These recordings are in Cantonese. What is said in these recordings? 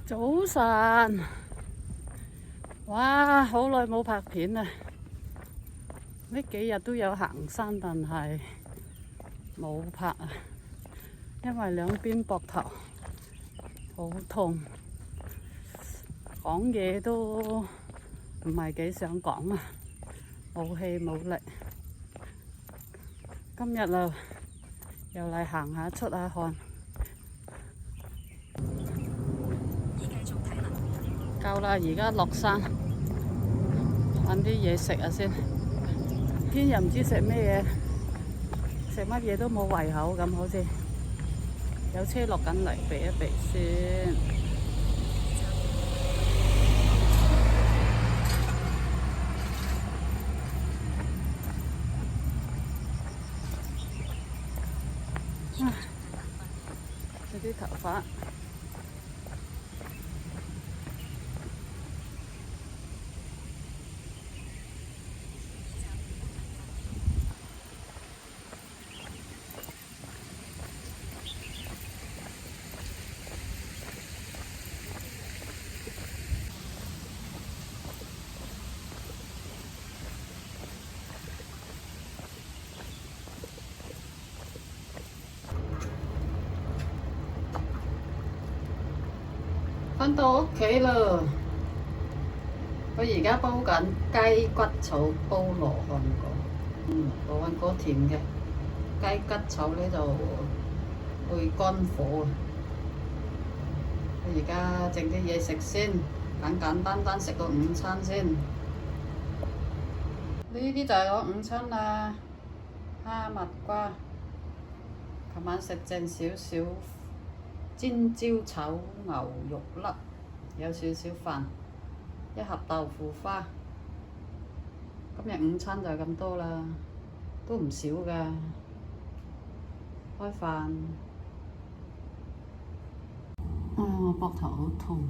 早晨，哇！好耐冇拍片啦，呢幾日都有行山，但係冇拍啊，因為兩邊膊頭好痛，講嘢都唔係幾想講啊，冇氣冇力。今日啊，又嚟行下出下汗。夠啦，而家落山，揾啲嘢食下先。天又唔知食咩嘢，食乜嘢都冇胃口咁，好似有車落緊嚟，避一避先。啲頭髮。返到屋企啦！我而家煲緊雞骨草煲羅漢果，羅漢果甜嘅，雞骨草呢就去肝火啊！我而家整啲嘢食先，簡簡單單食個午餐先。呢啲就係我午餐啦，蝦蜜瓜，琴晚食剩少少煎椒炒牛肉粒，有少少飯，一盒豆腐花。今日午餐就係咁多啦，都唔少㗎。開飯。我膊頭好痛。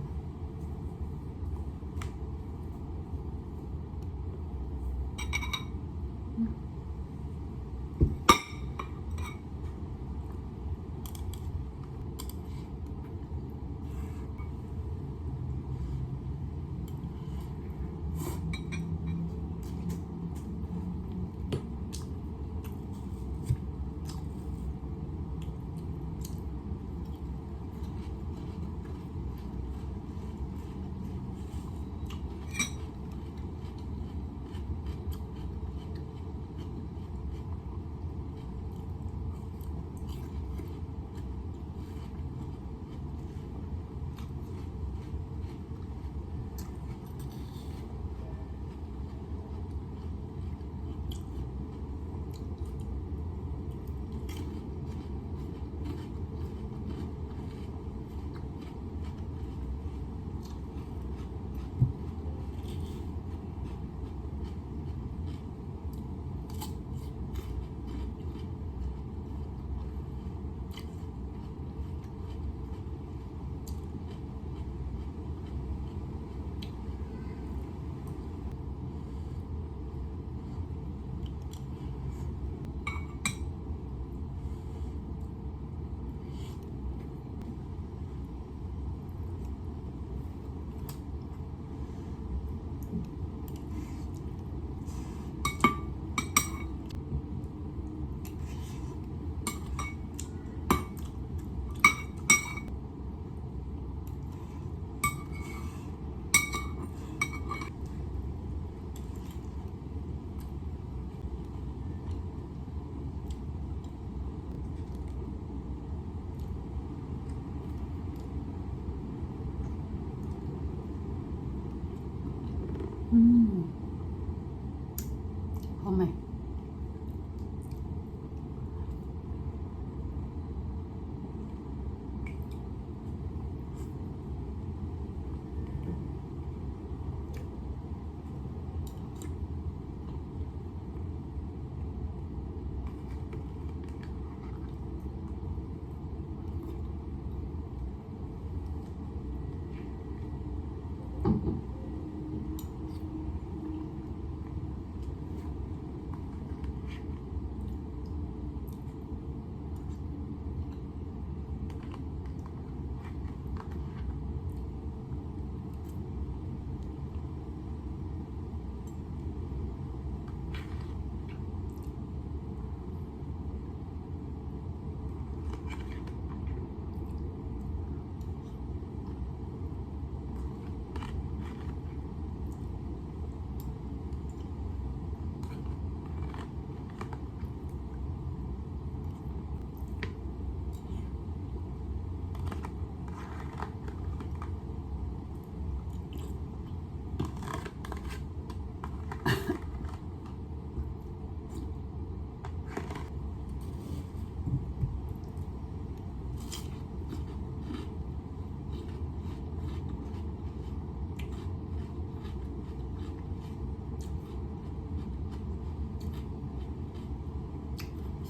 好味。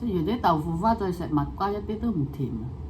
食完啲豆腐花再食蜜瓜，一啲都唔甜啊！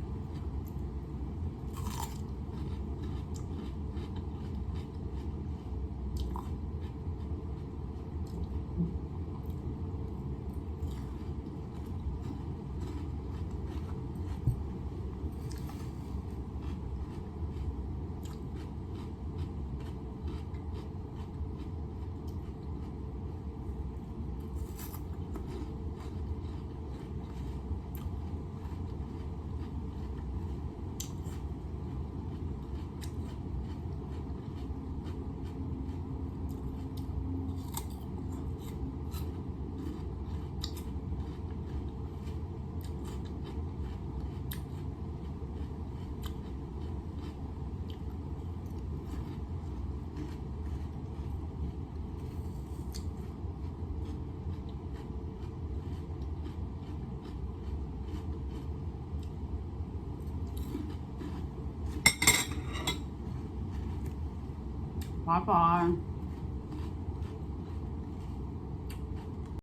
拜拜。